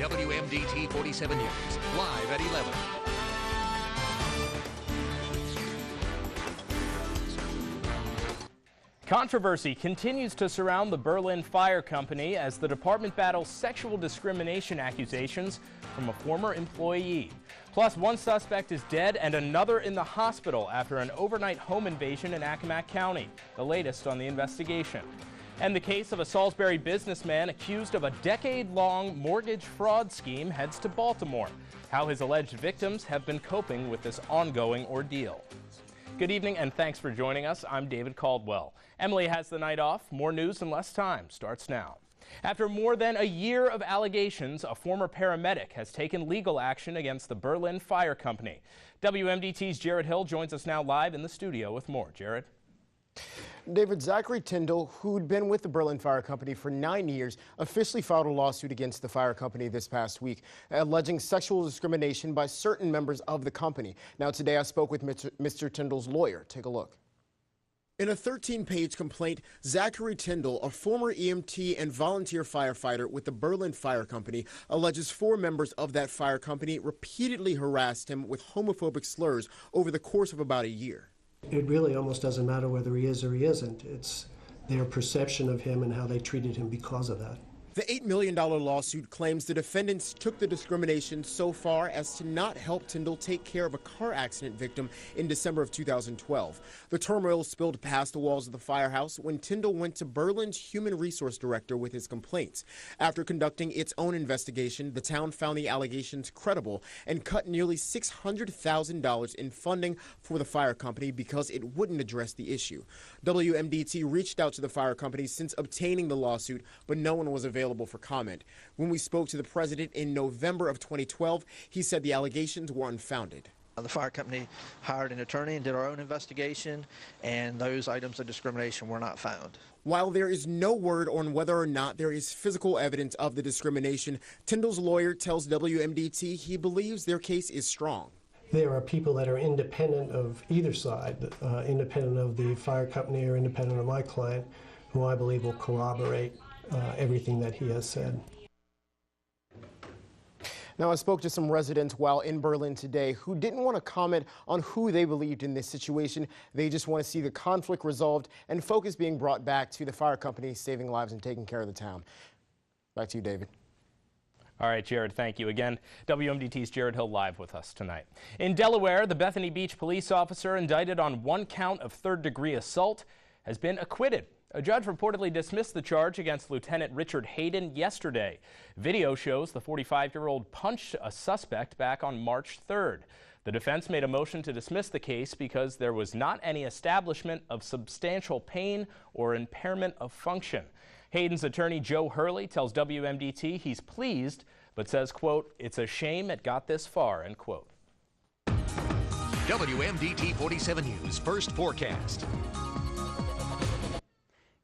WMDT 47 News, live at 11. Controversy continues to surround the Berlin Fire Company as the department battles sexual discrimination accusations from a former employee. Plus, one suspect is dead and another in the hospital after an overnight home invasion in Accomack County. The latest on the investigation. And the case of a Salisbury businessman accused of a decade-long mortgage fraud scheme heads to Baltimore. How his alleged victims have been coping with this ongoing ordeal. Good evening and thanks for joining us. I'm David Caldwell. Emily has the night off. More news in less time starts now. After more than a year of allegations, a former paramedic has taken legal action against the Berlin Fire Company. WMDT's Jared Hill joins us now live in the studio with more. Jared? David, Zachary Tyndall, who'd been with the Berlin Fire Company for 9 years, officially filed a lawsuit against the fire company this past week, alleging sexual discrimination by certain members of the company. Now, today I spoke with Mr. Tyndall's lawyer. Take a look. In a 13-page complaint, Zachary Tyndall, a former EMT and volunteer firefighter with the Berlin Fire Company, alleges 4 members of that fire company repeatedly harassed him with homophobic slurs over the course of about a year. It really almost doesn't matter whether he is or he isn't. It's their perception of him and how they treated him because of that. The $8 million lawsuit claims the defendants took the discrimination so far as to not help Tyndall take care of a car accident victim in December of 2012. The turmoil spilled past the walls of the firehouse when Tyndall went to Berlin's human resource director with his complaints. After conducting its own investigation, the town found the allegations credible and cut nearly $600,000 in funding for the fire company because it wouldn't address the issue. WMDT reached out to the fire company since obtaining the lawsuit, but no one was available for comment. When we spoke to the president in November of 2012, he said the allegations were unfounded. The fire company hired an attorney and did our own investigation, and those items of discrimination were not found. While there is no word on whether or not there is physical evidence of the discrimination, Tyndall's lawyer tells WMDT he believes their case is strong. There are people that are independent of either side, independent of the fire company or independent of my client, who I believe will corroborate everything that he has said. Now, I spoke to some residents while in Berlin today who didn't want to comment on who they believed in this situation. They just want to see the conflict resolved and focus being brought back to the fire company saving lives and taking care of the town. Back to you, David. All right, Jared, thank you. Again, WMDT's Jared Hill live with us tonight. In Delaware, the Bethany Beach police officer indicted on 1 count of third-degree assault has been acquitted. A judge reportedly dismissed the charge against Lieutenant Richard Hayden yesterday. Video shows the 45-year-old punched a suspect back on March 3rd. The defense made a motion to dismiss the case because there was not any establishment of substantial pain or impairment of function. Hayden's attorney, Joe Hurley, tells WMDT he's pleased, but says, quote, "It's a shame it got this far," end quote. WMDT 47 News First Forecast.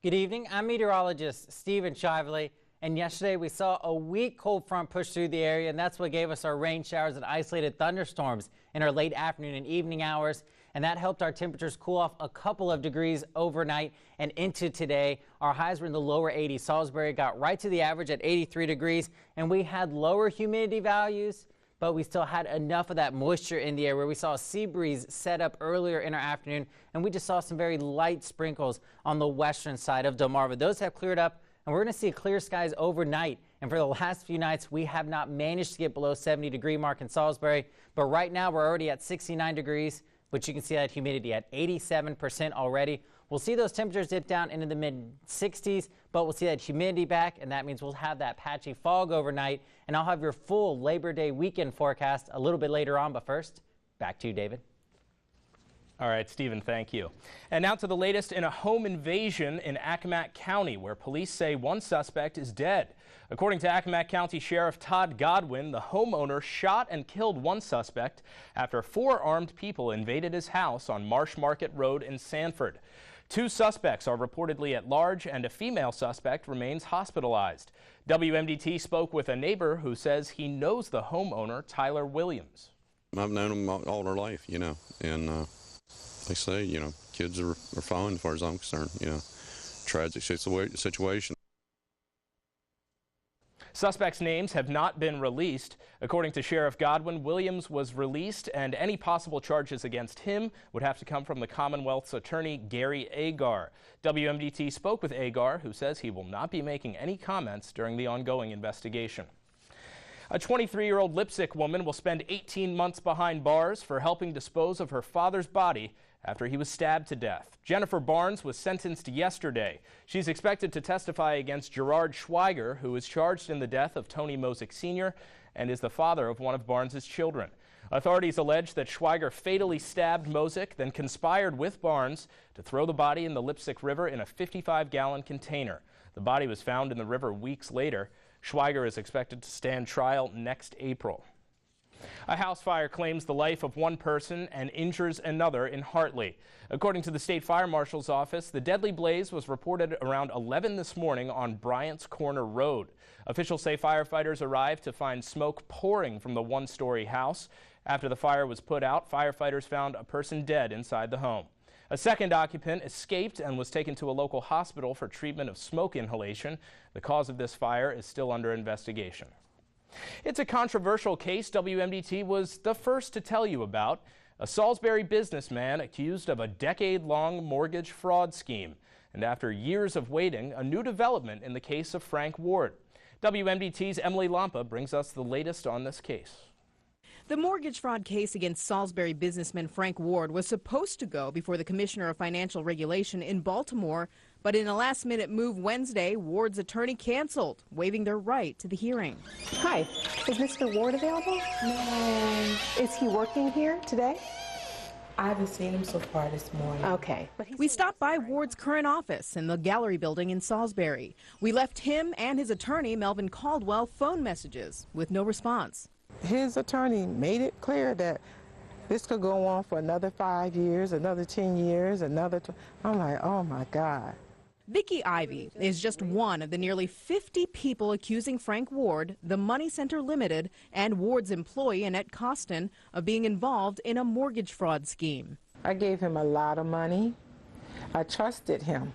Good evening, I'm meteorologist Stephen Shively, and yesterday we saw a weak cold front push through the area, and that's what gave us our rain showers and isolated thunderstorms in our late afternoon and evening hours, and that helped our temperatures cool off a couple of degrees overnight and into today. Our highs were in the lower 80s. Salisbury got right to the average at 83 degrees, and we had lower humidity values, but we still had enough of that moisture in the air where we saw a sea breeze set up earlier in our afternoon, and we just saw some very light sprinkles on the western side of Delmarva. Those have cleared up, and we're going to see clear skies overnight. And for the last few nights, we have not managed to get below 70-degree mark in Salisbury, but right now we're already at 69 degrees, but you can see that humidity at 87% already. We'll see those temperatures dip down into the mid-60s, but we'll see that humidity back, and that means we'll have that patchy fog overnight. And I'll have your full Labor Day weekend forecast a little bit later on, but first, back to you, David. All right, Stephen, thank you. And now to the latest in a home invasion in Accomack County, where police say one suspect is dead. According to Accomack County Sheriff Todd Godwin, the homeowner shot and killed one suspect after 4 armed people invaded his house on Marsh Market Road in Sanford. 2 suspects are reportedly at large, and a female suspect remains hospitalized. WMDT spoke with a neighbor who says he knows the homeowner, Tyler Williams. I've known him all their life, you know, and they say, you know, kids are fine as far as I'm concerned, you know. Tragic situation. Suspects' names have not been released. According to Sheriff Godwin, Williams was released, and any possible charges against him would have to come from the Commonwealth's attorney, Gary Agar. WMDT spoke with Agar, who says he will not be making any comments during the ongoing investigation. A 23-year-old Lipsick woman will spend 18 months behind bars for helping dispose of her father's body after he was stabbed to death. Jennifer Barnes was sentenced yesterday. She's expected to testify against Gerard Schweiger, who is charged in the death of Tony Mosick Sr. and is the father of one of Barnes's children. Authorities allege that Schweiger fatally stabbed Mosick, then conspired with Barnes to throw the body in the Lipsick River in a 55-gallon container. The body was found in the river weeks later. Schweiger is expected to stand trial next April. A house fire claims the life of one person and injures another in Hartley. According to the State Fire Marshal's office, the deadly blaze was reported around 11 this morning on Bryant's Corner Road. Officials say firefighters arrived to find smoke pouring from the one-story house. After the fire was put out, firefighters found a person dead inside the home. A second occupant escaped and was taken to a local hospital for treatment of smoke inhalation. The cause of this fire is still under investigation. It's a controversial case WMDT was the first to tell you about. A Salisbury businessman accused of a decade-long mortgage fraud scheme. And after years of waiting, a new development in the case of Frank Ward. WMDT's Emily Lampa brings us the latest on this case. The mortgage fraud case against Salisbury businessman Frank Ward was supposed to go before the Commissioner of Financial Regulation in Baltimore, but in a last-minute move Wednesday, Ward's attorney canceled, waiving their right to the hearing. Hi, is Mr. Ward available? No. Is he working here today? I haven't seen him so far this morning. Okay. We stopped by Ward's current office in the Gallery building in Salisbury. We left him and his attorney, Melvin Caldwell, phone messages with no response. His attorney made it clear that this could go on for another 5 years, another 10 years, another. I'm like, oh my God. Vicki Ivy is just one of the nearly 50 people accusing Frank Ward, the Money Center Limited, and Ward's employee Annette Costin of being involved in a mortgage fraud scheme. I gave him a lot of money. I trusted him.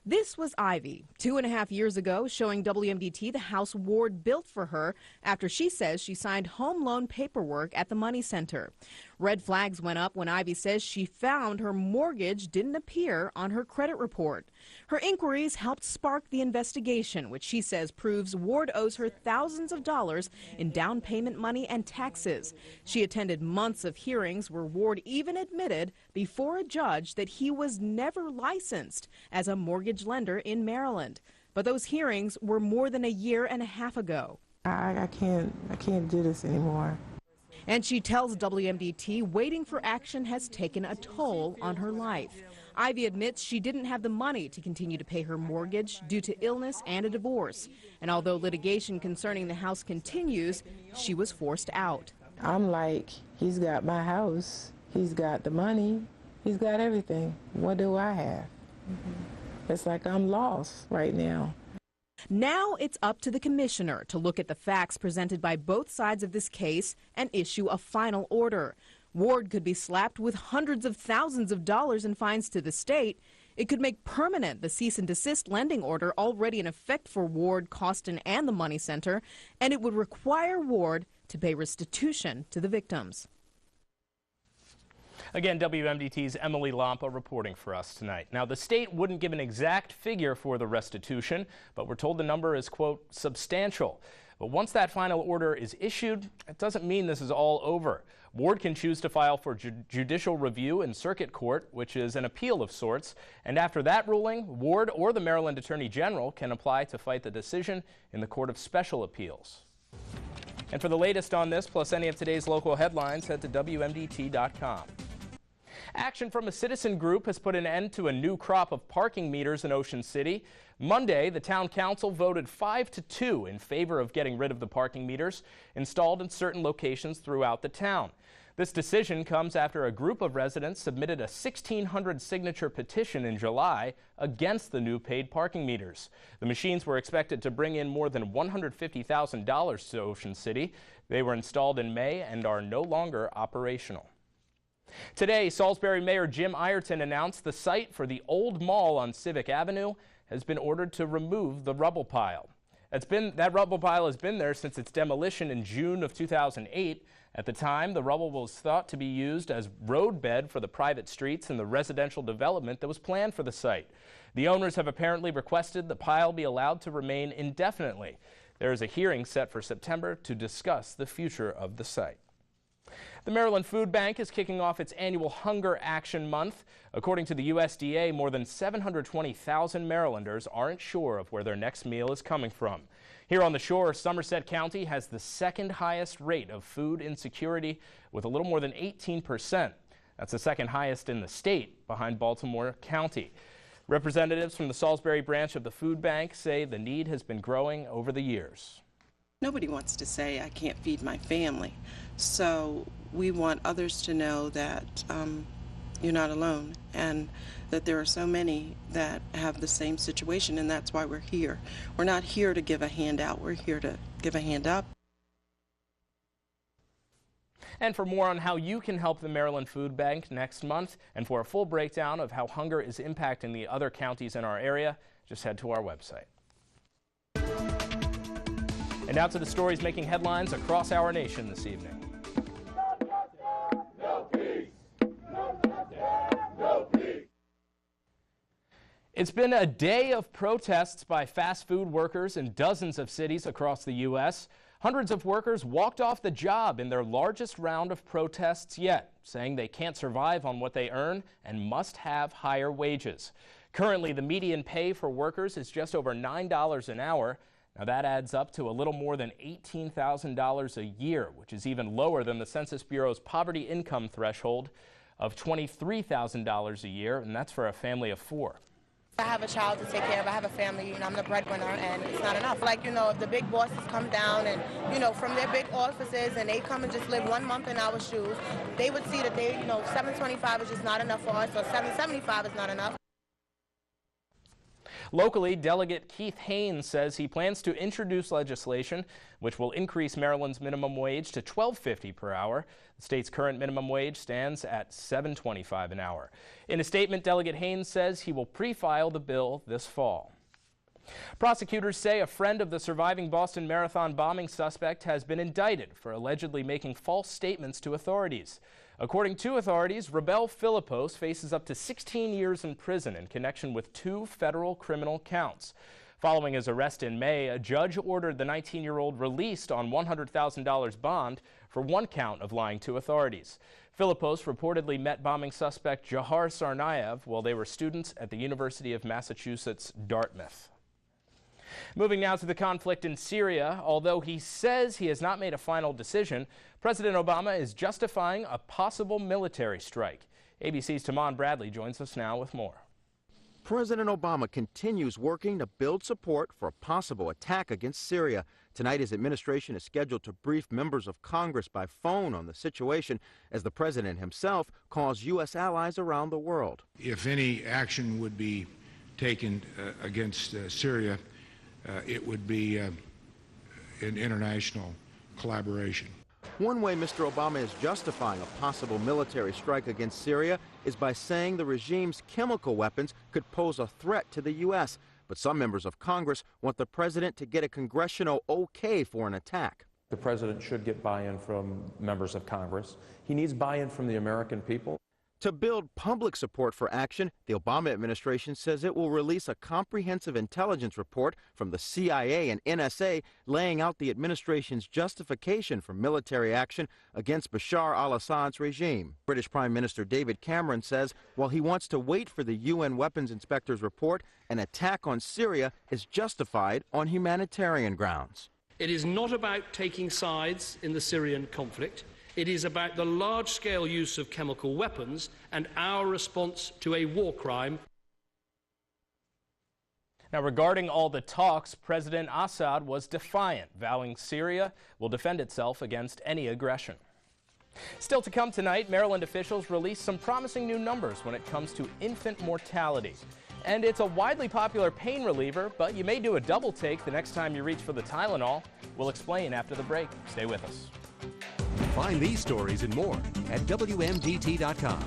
This was Ivy, 2.5 years ago, showing WMDT the house Ward built for her after she says she signed home loan paperwork at the Money Center. Red flags went up when Ivy says she found her mortgage didn't appear on her credit report. Her inquiries helped spark the investigation, which she says proves Ward owes her thousands of dollars in down payment money and taxes. She attended months of hearings where Ward even admitted before a judge that he was never licensed as a mortgage lender in Maryland. But those hearings were more than 1.5 years ago. I can't do this anymore. And she tells WMDT waiting for action has taken a toll on her life. Ivy admits she didn't have the money to continue to pay her mortgage due to illness and a divorce. And although litigation concerning the house continues, she was forced out. I'm like, he's got my house, he's got the money, he's got everything. What do I have? It's like I'm lost right now. Now it's up to the commissioner to look at the facts presented by both sides of this case and issue a final order. Ward could be slapped with hundreds of thousands of dollars in fines to the state. It could make permanent the cease and desist lending order already in effect for Ward, Costin, and the Money Center, and it would require Ward to pay restitution to the victims. Again, WMDT's Emily Lampa reporting for us tonight. Now, the state wouldn't give an exact figure for the restitution, but we're told the number is, quote, substantial. But once that final order is issued, it doesn't mean this is all over. Ward can choose to file for judicial review in circuit court, which is an appeal of sorts. And after that ruling, Ward or the Maryland Attorney General can apply to fight the decision in the Court of Special Appeals. And for the latest on this, plus any of today's local headlines, head to WMDT.com. Action from a citizen group has put an end to a new crop of parking meters in Ocean City. Monday, the town council voted 5-2 in favor of getting rid of the parking meters installed in certain locations throughout the town. This decision comes after a group of residents submitted a 1,600 signature petition in July against the new paid parking meters. The machines were expected to bring in more than $150,000 to Ocean City. They were installed in May and are no longer operational. Today, Salisbury Mayor Jim Ireton announced the site for the old mall on Civic Avenue has been ordered to remove the rubble pile. That rubble pile has been there since its demolition in June of 2008. At the time, the rubble was thought to be used as roadbed for the private streets and the residential development that was planned for the site. The owners have apparently requested the pile be allowed to remain indefinitely. There is a hearing set for September to discuss the future of the site. The Maryland Food Bank is kicking off its annual Hunger Action Month. According to the USDA, more than 720,000 Marylanders aren't sure of where their next meal is coming from. Here on the shore, Somerset County has the second highest rate of food insecurity with a little more than 18%. That's the second highest in the state, behind Baltimore County. Representatives from the Salisbury branch of the food bank say the need has been growing over the years. Nobody wants to say, I can't feed my family. So we want others to know that you're not alone and that there are so many that have the same situation, and that's why we're here. We're not here to give a handout, we're here to give a hand up. And for more on how you can help the Maryland Food Bank next month, and for a full breakdown of how hunger is impacting the other counties in our area, just head to our website. And now to the stories making headlines across our nation this evening. It's been a day of protests by fast food workers in dozens of cities across the U.S. Hundreds of workers walked off the job in their largest round of protests yet, saying they can't survive on what they earn and must have higher wages. Currently, the median pay for workers is just over $9 an hour. Now that adds up to a little more than $18,000 a year, which is even lower than the Census Bureau's poverty income threshold of $23,000 a year, and that's for a family of 4. I have a child to take care of, I have a family, and I'm the breadwinner, and it's not enough. Like, if the big bosses come down and, from their big offices and they come and just live 1 month in our shoes, they would see that they, $725 is just not enough for us, or $775 is not enough. Locally, Delegate Keith Haynes says he plans to introduce legislation which will increase Maryland's minimum wage to $12.50 per hour. The state's current minimum wage stands at $7.25 an hour. In a statement, Delegate Haynes says he will pre-file the bill this fall. Prosecutors say a friend of the surviving Boston Marathon bombing suspect has been indicted for allegedly making false statements to authorities. According to authorities, Rebel Philippos faces up to 16 years in prison in connection with 2 federal criminal counts. Following his arrest in May, a judge ordered the 19-year-old released on $100,000 bond for 1 count of lying to authorities. Philippos reportedly met bombing suspect Jahar Tsarnaev while they were students at the University of Massachusetts, Dartmouth. Moving now to the conflict in Syria. Although he says he has not made a final decision, President Obama is justifying a possible military strike. ABC's Taman Bradley joins us now with more. President Obama continues working to build support for a possible attack against Syria. Tonight, his administration is scheduled to brief members of Congress by phone on the situation as the president himself calls U.S. allies around the world. If any action would be taken against Syria, it would be an international collaboration. One way Mr. Obama is justifying a possible military strike against Syria is by saying the regime's chemical weapons could pose a threat to the U.S. But some members of Congress want the president to get a congressional okay for an attack. The president should get buy-in from members of Congress. He needs buy-in from the American people. To build public support for action, the Obama administration says it will release a comprehensive intelligence report from the CIA and NSA laying out the administration's justification for military action against Bashar al-Assad's regime. British Prime Minister David Cameron says while he wants to wait for the UN weapons inspector's report, an attack on Syria is justified on humanitarian grounds. It is not about taking sides in the Syrian conflict. It is about the large-scale use of chemical weapons and our response to a war crime. Now, regarding all the talks, President Assad was defiant, vowing Syria will defend itself against any aggression. Still to come tonight, Maryland officials released some promising new numbers when it comes to infant mortality. And it's a widely popular pain reliever, but you may do a double take the next time you reach for the Tylenol. We'll explain after the break. Stay with us. Find these stories and more at WMDT.com.